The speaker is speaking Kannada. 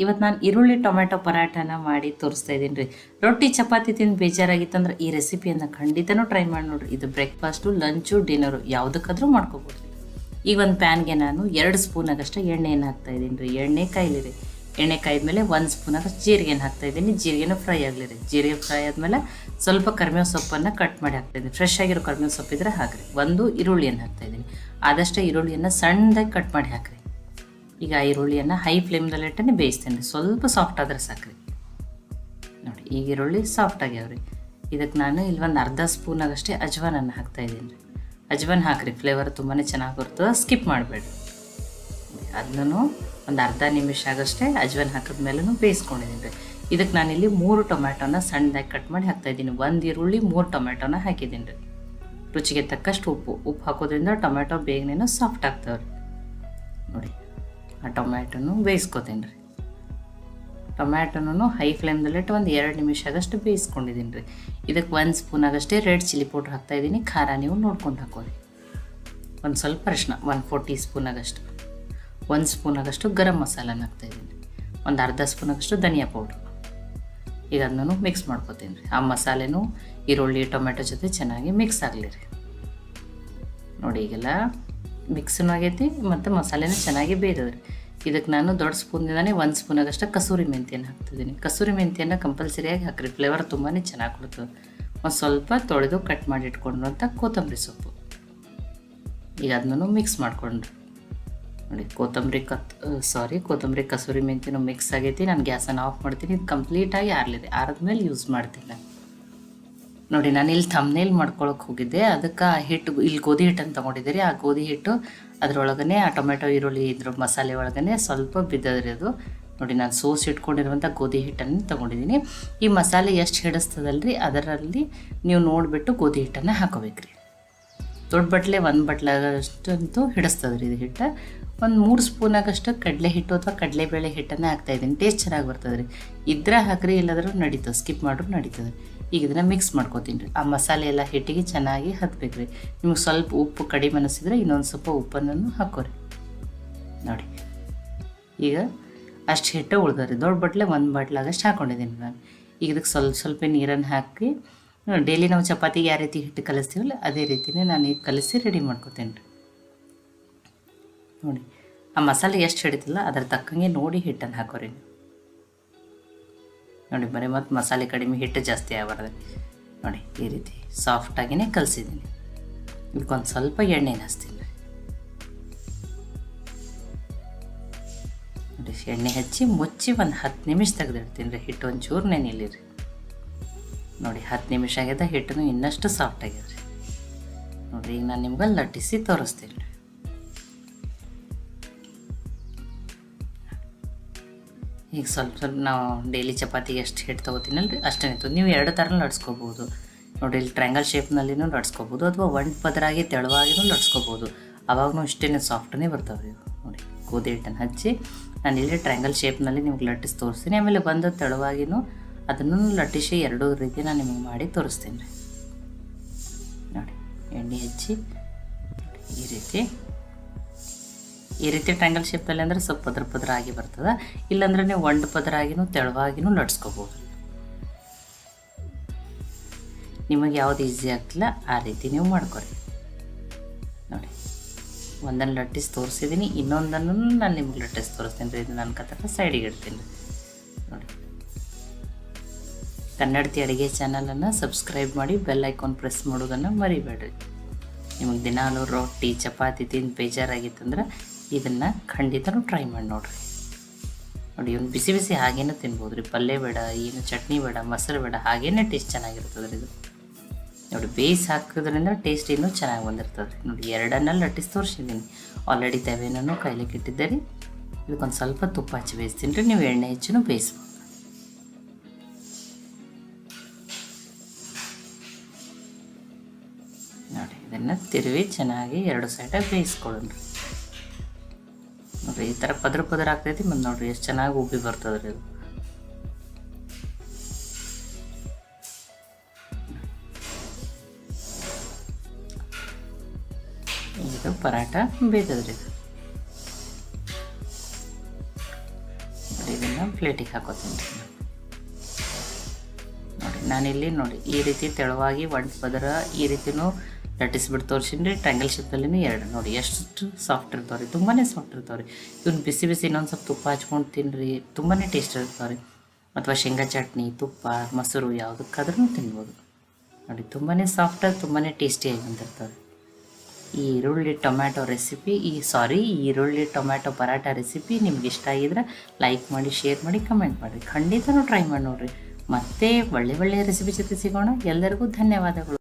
ಇವತ್ತು ನಾನು ಈರುಳ್ಳಿ ಟೊಮೆಟೊ ಪರಾಟನ ಮಾಡಿ ತೋರಿಸ್ತಾ ಇದ್ದೀನಿ ರೀ. ರೊಟ್ಟಿ ಚಪಾತಿ ತಿಂದು ಬೇಜಾರಾಗಿತ್ತಂದ್ರೆ ಈ ರೆಸಿಪಿಯನ್ನು ಖಂಡಿತನೂ ಟ್ರೈ ಮಾಡಿ ನೋಡಿರಿ. ಇದು ಬ್ರೇಕ್ಫಾಸ್ಟು, ಲಂಚು, ಡಿನ್ನರು ಯಾವುದಕ್ಕಾದ್ರೂ ಮಾಡ್ಕೋಬೋದು. ಈಗ ಒಂದು ಪ್ಯಾನ್ಗೆ ನಾನು 2 ಸ್ಪೂನಾಗಷ್ಟು ಎಣ್ಣೆಯನ್ನು ಹಾಕ್ತಾಯಿದ್ದೀನಿ ರೀ. ಎಣ್ಣೆ ಕಾಯ್ಲಿ ರೀ. ಎಣ್ಣೆ ಕಾಯ್ದ್ಮೇಲೆ 1 ಸ್ಪೂನಾಗಷ್ಟು ಜೀರಿಗೆನ ಹಾಕ್ತಾಯಿದ್ದೀನಿ. ಜೀರಿಗೆನೂ ಫ್ರೈ ಆಗಲಿ ರೀ. ಜೀರಿಗೆ ಫ್ರೈ ಆದಮೇಲೆ ಸ್ವಲ್ಪ ಕರಿಬೇವು ಸೊಪ್ಪನ್ನು ಕಟ್ ಮಾಡಿ ಹಾಕ್ತಾಯಿದ್ದೀನಿ. ಫ್ರೆಶ್ ಆಗಿರೋ ಕರಿಬೇವು ಸೊಪ್ಪಿದ್ರೆ ಹಾಕಿರಿ. 1 ಈರುಳ್ಳಿಯನ್ನು ಹಾಕ್ತಾಯಿದ್ದೀನಿ. ಆದಷ್ಟು ಈರುಳ್ಳಿಯನ್ನು ಸಣ್ಣದಾಗಿ ಕಟ್ ಮಾಡಿ ಹಾಕಿರಿ. ಈಗ ಈರುಳ್ಳಿಯನ್ನು ಹೈ ಫ್ಲೇಮ್ದಲ್ಲಿಟ್ಟೇ ಬೇಯಿಸ್ತೇನೆ. ಸ್ವಲ್ಪ ಸಾಫ್ಟ್ ಆದರೆ ಸಾಕ್ರಿ. ನೋಡಿ, ಈಗ ಈರುಳ್ಳಿ ಸಾಫ್ಟ್ ಆಗ್ಯಾವ್ರಿ. ಇದಕ್ಕೆ ನಾನು ಇಲ್ಲಿ ಒಂದು ಅರ್ಧ ಸ್ಪೂನಾಗಷ್ಟೇ ಅಜ್ವಾನನ್ನು ಹಾಕ್ತಾಯಿದ್ದೀನಿ ರೀ. ಅಜ್ವಾನ್ ಹಾಕಿರಿ, ಫ್ಲೇವರ್ ತುಂಬಾ ಚೆನ್ನಾಗಿ ಬರ್ತದೆ. ಸ್ಕಿಪ್ ಮಾಡಬೇಡಿ. ಅದನ್ನು ಒಂದು ಅರ್ಧ ನಿಮಿಷ ಆಗಷ್ಟೇ ಅಜ್ವಾನ್ ಹಾಕಿದ ಮೇಲೂ ಬೇಯಿಸ್ಕೊಂಡಿದ್ದೀನಿ ರೀ. ಇದಕ್ಕೆ ನಾನಿಲ್ಲಿ 3 ಟೊಮ್ಯಾಟೋನ ಸಣ್ಣದಾಗಿ ಕಟ್ ಮಾಡಿ ಹಾಕ್ತಾಯಿದ್ದೀನಿ. 1 ಈರುಳ್ಳಿ 3 ಟೊಮ್ಯಾಟೋನ ಹಾಕಿದ್ದೀನಿ ರೀ. ರುಚಿಗೆ ತಕ್ಕಷ್ಟು ಉಪ್ಪು ಹಾಕೋದ್ರಿಂದ ಟೊಮ್ಯಾಟೊ ಬೇಗನೆ ಸಾಫ್ಟ್ ಆಗ್ತಾವೆ ರೀ. ನೋಡಿ, ಆ ಟೊಮ್ಯಾಟೊನು ಬೇಯಿಸ್ಕೊತೀನಿ ರೀ. ಟೊಮ್ಯಾಟೊನೂ ಹೈ ಫ್ಲೇಮ್ದಲ್ಲಿಟ್ಟು ಒಂದು 2 ನಿಮಿಷ ಆಗಷ್ಟು ಬೇಯಿಸ್ಕೊಂಡಿದ್ದೀನಿ ರೀ. ಇದಕ್ಕೆ 1 ಸ್ಪೂನಾಗಷ್ಟೇ ರೆಡ್ ಚಿಲ್ಲಿ ಪೌಡ್ರ್ ಹಾಕ್ತಾಯಿದ್ದೀನಿ. ಖಾರ ನೀವು ನೋಡ್ಕೊಂಡು ಹಾಕೋರಿ. ಒಂದು ಸ್ವಲ್ಪ ಅರಿಶಿನ 1/4 ಟೀ ಸ್ಪೂನಾಗಷ್ಟು. 1 ಸ್ಪೂನಾಗಷ್ಟು ಗರಂ ಮಸಾಲನ ಹಾಕ್ತಾಯಿದ್ದೀನಿ. ಒಂದು ಅರ್ಧ ಸ್ಪೂನಾಗಷ್ಟು ಧನಿಯಾ ಪೌಡ್ರು. ಈಗ ಅದನ್ನು ಮಿಕ್ಸ್ ಮಾಡ್ಕೊತೀನಿ ರೀ. ಆ ಮಸಾಲೆನೂ ಈರುಳ್ಳಿ ಟೊಮೆಟೊ ಜೊತೆ ಚೆನ್ನಾಗಿ ಮಿಕ್ಸ್ ಆಗಲಿ ರೀ. ನೋಡಿ, ಈಗೆಲ್ಲ ಮಿಕ್ಸೂ ಆಗೈತಿ ಮತ್ತು ಮಸಾಲೆನೂ ಚೆನ್ನಾಗಿ ಬೇಯ್ದದೆ ರೀ. ಇದಕ್ಕೆ ನಾನು ದೊಡ್ಡ ಸ್ಪೂನ್ದಿಂದನೇ 1 ಸ್ಪೂನಾಗಷ್ಟು ಕಸೂರಿ ಮೆಂತ್ಯನ ಹಾಕ್ತಿದ್ದೀನಿ. ಕಸೂರಿ ಮೆಂತ್ಯನ ಕಂಪಲ್ಸರಿಯಾಗಿ ಹಾಕಿರಿ. ಫ್ಲೇವರ್ ತುಂಬಾ ಚೆನ್ನಾಗಿ ಕೊಡ್ತದೆ. ಒಂದು ಸ್ವಲ್ಪ ತೊಳೆದು ಕಟ್ ಮಾಡಿ ಇಟ್ಕೊಂಡಿರುವಂಥ ಕೊತ್ತಂಬರಿ ಸೊಪ್ಪು. ಈಗ ಅದನ್ನು ಮಿಕ್ಸ್ ಮಾಡ್ಕೊಂಡ್ರಿ. ನೋಡಿ, ಕೊತ್ತಂಬರಿ ಕಸೂರಿ ಮೆಂತ್ಯನೂ ಮಿಕ್ಸ್ ಆಗೈತಿ. ನಾನು ಗ್ಯಾಸನ್ನು ಆಫ್ ಮಾಡ್ತೀನಿ. ಇದು ಕಂಪ್ಲೀಟಾಗಿ ಆರಲಿದೆ. ಆರಿದ್ಮೇಲೆ ಯೂಸ್ ಮಾಡ್ತೀನಿ ನಾನು. ನೋಡಿ, ನಾನು ಇಲ್ಲಿ ಥಂಬ್ನೇಲ್ ಮಾಡ್ಕೊಳಕ್ಕೆ ಹೋಗಿದ್ದೆ. ಅದಕ್ಕೆ ಆ ಹಿಟ್ಟು, ಇಲ್ಲಿ ಗೋಧಿ ಹಿಟ್ಟನ್ನು ತೊಗೊಂಡಿದ್ದೀರಿ. ಆ ಗೋಧಿ ಹಿಟ್ಟು ಅದರೊಳಗನೆ ಆ ಟೊಮೆಟೊ ಈರುಳ್ಳಿ ಇದ್ರ ಮಸಾಲೆ ಒಳಗನೆ ಸ್ವಲ್ಪ ಬಿದ್ದದ್ರಿ ಅದು. ನೋಡಿ, ನಾನು ಸೋಸ್ ಇಟ್ಕೊಂಡಿರುವಂಥ ಗೋಧಿ ಹಿಟ್ಟನ್ನು ತೊಗೊಂಡಿದ್ದೀನಿ. ಈ ಮಸಾಲೆ ಎಷ್ಟು ಹಿಡಿಸ್ತದಲ್ರಿ ಅದರಲ್ಲಿ ನೀವು ನೋಡಿಬಿಟ್ಟು ಗೋಧಿ ಹಿಟ್ಟನ್ನು ಹಾಕೋಬೇಕ್ರಿ. ದೊಡ್ಡ ಬಟ್ಲೆ 1 ಬಟ್ಲಾಗಷ್ಟಂತೂ ಹಿಡಿಸ್ತದ್ರಿ ಇದು ಹಿಟ್ಟು. ಒಂದು 3 ಸ್ಪೂನಾಗಷ್ಟು ಕಡಲೆ ಹಿಟ್ಟು ಅಥವಾ ಕಡಲೆಬೇಳೆ ಹಿಟ್ಟನ್ನು ಹಾಕ್ತಾಯಿದ್ದೀನಿ. ಟೇಸ್ಟ್ ಚೆನ್ನಾಗಿ ಬರ್ತದೆ ರೀ. ಇದ್ರೆ ಹಾಕ್ರಿ, ಇಲ್ಲದ್ರೂ ನಡೀತದೆ. ಸ್ಕಿಪ್ ಮಾಡ್ರೂ ನಡೀತದೆ. ಈಗ ಇದನ್ನು ಮಿಕ್ಸ್ ಮಾಡ್ಕೊತೀನಿ ರೀ. ಆ ಮಸಾಲೆ ಎಲ್ಲ ಹಿಟ್ಟಿಗೆ ಚೆನ್ನಾಗಿ ಹತ್ಬೇಕು ರೀ. ನಿಮ್ಗೆ ಸ್ವಲ್ಪ ಉಪ್ಪು ಕಡಿಮೆ ಅನಿಸಿದ್ರೆ ಇನ್ನೊಂದು ಸ್ವಲ್ಪ ಉಪ್ಪನ್ನು ಹಾಕೋರಿ. ನೋಡಿ, ಈಗ ಅಷ್ಟು ಹಿಟ್ಟು ಉಳ್ದರಿ. ದೊಡ್ಡ ಬಟ್ಲೆ 1 ಬಾಟ್ಲಾಗಷ್ಟು ಹಾಕ್ಕೊಂಡಿದ್ದೀನಿ ನಾನು. ಈಗ ಇದಕ್ಕೆ ಸ್ವಲ್ಪ ನೀರನ್ನು ಹಾಕಿ, ಡೈಲಿ ನಾವು ಚಪಾತಿಗೆ ಯಾವ ರೀತಿ ಹಿಟ್ಟು ಕಲಿಸ್ತೀವಲ್ಲ ಅದೇ ರೀತಿಯೇ ನಾನು ಈಗ ಕಲಿಸಿ ರೆಡಿ ಮಾಡ್ಕೊತೀನಿ ರೀ. ನೋಡಿ, ಆ ಮಸಾಲೆ ಎಷ್ಟು ಹಿಡಿತಿಲ್ಲ ಅದ್ರ ತಕ್ಕಂಗೆ ನೋಡಿ ಹಿಟ್ಟನ್ನು ಹಾಕೋರಿ. ನೋಡಿ, ಬರೀ ಮತ್ತು ಮಸಾಲೆ ಕಡಿಮೆ ಹಿಟ್ಟು ಜಾಸ್ತಿ ಆಗಬಾರ್ದು. ನೋಡಿ, ಈ ರೀತಿ ಸಾಫ್ಟಾಗಿಯೇ ಕಲಿಸಿದ್ದೀನಿ. ಇದಕ್ಕೊಂದು ಸ್ವಲ್ಪ ಎಣ್ಣೆನ ಹಚ್ತೀನಿ ರೀ. ನೋಡಿ, ಎಣ್ಣೆ ಹಚ್ಚಿ ಮುಚ್ಚಿ ಒಂದು 10 ನಿಮಿಷ ತೆಗೆದಿಡ್ತೀನಿ ರೀ. ಹಿಟ್ಟು ಒಂಚೂರು ನೆನಿಲಿ ರೀ. ನೋಡಿ, 10 ನಿಮಿಷ ಆಗ್ಯದ. ಹಿಟ್ಟನ್ನು ಇನ್ನಷ್ಟು ಸಾಫ್ಟ್ ಆಗ್ಯದ ರೀ. ನೋಡಿರಿ, ಈಗ ನಾನು ನಿಮ್ಗೆ ಲಟ್ಟಿಸಿ ತೋರಿಸ್ತೀನಿ ರೀ. ಈಗ ಸ್ವಲ್ಪ ನಾವು ಡೈಲಿ ಚಪಾತಿಗೆ ಎಷ್ಟು ಹಿಟ್ಟು ತೊಗೋತೀನಲ್ಲ ರೀ ಅಷ್ಟೇ ಇತ್ತು. ನೀವು 2 ಥರ ಲಟ್ಸ್ಕೊಬೋದು. ನೋಡಿ, ಇಲ್ಲಿ ಟ್ರಯಾಂಗಲ್ ಶೇಪ್ನಲ್ಲಿನೂ ಲಟ್ಸ್ಕೊಬೋದು ಅಥವಾ 1 ಪದರಾಗಿ ತೆಳುವಾಗಿನೂ ಲಟ್ಸ್ಕೊಬೋದು. ಅವಾಗೂ ಇಷ್ಟೇ ಸಾಫ್ಟೇ ಬರ್ತಾವೆ ರೀ. ನೋಡಿ, ಗೋಧಿ ಹಿಟ್ಟನ್ನು ಹಚ್ಚಿ ನಾನು ಇಲ್ಲಿ ಟ್ರಯಾಂಗಲ್ ಶೇಪ್ನಲ್ಲಿ ನಿಮ್ಗೆ ಲಟ್ಟಿಸಿ ತೋರಿಸ್ತೀನಿ. ಆಮೇಲೆ ಬಂದು ತೆಳುವಾಗಿನೂ ಅದನ್ನು ಲಟ್ಟಿಸಿ 2 ರೀತಿ ನಾನು ನಿಮಗೆ ಮಾಡಿ ತೋರಿಸ್ತೀನಿ ರೀ. ನೋಡಿ, ಎಣ್ಣೆ ಹಚ್ಚಿ ಈ ರೀತಿ ಟ್ರಯಾಂಗಲ್ ಶೇಪಲ್ಲಿ ಅಂದರೆ ಸ್ವಲ್ಪ ಪದರ ಆಗಿ ಬರ್ತದೆ. ಇಲ್ಲಾಂದ್ರೆ ನೀವು 1 ಪದರಾಗಿನೂ ತೆಳುವಾಗಿನೂ ಲಟ್ಸ್ಕೊಬೋದು. ನಿಮಗೆ ಯಾವುದು ಈಸಿ ಆಗ್ತಿಲ್ಲ ಆ ರೀತಿ ನೀವು ಮಾಡ್ಕೊರಿ. ನೋಡಿ, ಒಂದನ್ನು ಲಟ್ಟಿಸಿ ತೋರಿಸಿದ್ದೀನಿ, ಇನ್ನೊಂದನ್ನು ನಾನು ನಿಮ್ಗೆ ಲಟ್ಟಿಸಿ ತೋರಿಸ್ತೀನಿ ರೀ. ಇದು ನನ್ನ ಕತ್ತಕ ಸೈಡಿಗೆ ಇಡ್ತೀನಿ. ನೋಡಿ, ಕನ್ನಡತಿ ಅಡುಗೆ ಚಾನಲನ್ನು ಸಬ್ಸ್ಕ್ರೈಬ್ ಮಾಡಿ, ಬೆಲ್ ಐಕಾನ್ ಪ್ರೆಸ್ ಮಾಡೋದನ್ನು ಮರಿಬೇಡ್ರಿ. ನಿಮಗೆ ದಿನಾಲೂ ರೊಟ್ಟಿ ಚಪಾತಿ ತಿಂದು ಬೇಜಾರಾಗಿತ್ತಂದ್ರೆ ಇದನ್ನು ಖಂಡಿತನೂ ಟ್ರೈ ಮಾಡಿ ನೋಡಿರಿ. ನೋಡಿ, ಇವ್ನು ಬಿಸಿ ಬಿಸಿ ಹಾಗೇನೂ ತಿನ್ಬೋದು ರೀ. ಪಲ್ಯ ಬೇಡ, ಏನು ಚಟ್ನಿ ಬೇಡ, ಮೊಸರು ಬೇಡ, ಹಾಗೇನೇ ಟೇಸ್ಟ್ ಚೆನ್ನಾಗಿರ್ತದೆ ರೀ ಇದು. ನೋಡಿ, ಬೇಯಿಸಿ ಹಾಕೋದ್ರಿಂದ ಟೇಸ್ಟ್ ಇನ್ನೂ ಚೆನ್ನಾಗಿ ಬಂದಿರ್ತದೆ ರೀ. ನೋಡಿ, 2 ಲಟ್ಟಿಸಿ ತೋರಿಸಿದ್ದೀನಿ. ಆಲ್ರೆಡಿ ತವೆನೂ ಕಾಯ್ಲಿಕ್ಕೆ ಇಟ್ಟಿದ್ದೆ ರೀ. ಇದಕ್ಕೊಂದು ಸ್ವಲ್ಪ ತುಪ್ಪ ಹಚ್ಚಿ ಬೇಯಿಸ್ತೀನಿ ರೀ. ನೀವು ಎಣ್ಣೆ ಹೆಚ್ಚು ಬೇಯಿಸ್ಬೋದು. ನೋಡಿ, ಇದನ್ನು ತಿರುವಿ ಚೆನ್ನಾಗಿ 2 ಸೈಡಾಗಿ ಬೇಯಿಸ್ಕೊಳ್ಳೋಣ ರೀ. ನೋಡಿರಿ, ಈ ಥರ ಪದರ ಆಗ್ತೈತಿ. ಮತ್ತು ನೋಡಿರಿ ಎಷ್ಟು ಚೆನ್ನಾಗಿ ಉಬ್ಬಿ ಬರ್ತದೆ ರೀ ಇದು. ಇದು ಪರಾಟ ಬೇಯ್ತದ್ರಿ. ಇದು ನೋಡಿ, ಇದನ್ನು ಪ್ಲೇಟಿಗೆ ಹಾಕೋತೀನಿ ರೀ. ನೋಡಿ ನಾನಿಲ್ಲಿ ನೋಡಿ ಈ ರೀತಿ ತೆಳುವಾಗಿ ಒಂದು ಪದರ ಈ ರೀತಿನೂ ಲಟ್ಟಿಸ್ಬಿಟ್ಟು ತೋರಿಸಿನಿ ರೀ. ಟ್ರ್ಯಾಂಗಲ್ ಶೇಪ್ದಲ್ಲಿನೂ ಎರಡು ನೋಡಿ ಎಷ್ಟು ಸಾಫ್ಟ್ ಇರ್ತಾವೆ ರೀ, ತುಂಬಾ ಸಾಫ್ಟ್ ಇರ್ತಾವೆ ರೀ. ಇವ್ನು ಬಿಸಿ ಬಿಸಿ ಇನ್ನೊಂದು ಸ್ವಲ್ಪ ತುಪ್ಪ ಹಚ್ಕೊಂಡು ತಿನ್ನಿರಿ, ತುಂಬಾ ಟೇಸ್ಟ್ ಇರ್ತಾವೆ ರೀ. ಅಥವಾ ಶೇಂಗಾ ಚಟ್ನಿ, ತುಪ್ಪ, ಮೊಸರು ಯಾವುದಕ್ಕಾದ್ರೂ ತಿನ್ಬೋದು. ನೋಡಿ ತುಂಬಾ ಸಾಫ್ಟಾಗಿ ತುಂಬಾ ಟೇಸ್ಟಿಯಾಗಿ ಬಂದಿರ್ತವೆ. ಈ ಈರುಳ್ಳಿ ಟೊಮ್ಯಾಟೊ ರೆಸಿಪಿ ಈ ಈರುಳ್ಳಿ ಟೊಮ್ಯಾಟೊ ಪರಾಟ ರೆಸಿಪಿ ನಿಮ್ಗೆ ಇಷ್ಟ ಆಗಿದ್ರೆ ಲೈಕ್ ಮಾಡಿ, ಶೇರ್ ಮಾಡಿ, ಕಮೆಂಟ್ ಮಾಡಿರಿ. ಖಂಡಿತನೂ ಟ್ರೈ ಮಾಡಿ ನೋಡಿರಿ. ಮತ್ತೆ ಒಳ್ಳೆ ರೆಸಿಪಿ ಜೊತೆ ಸಿಗೋಣ. ಎಲ್ಲರಿಗೂ ಧನ್ಯವಾದಗಳು.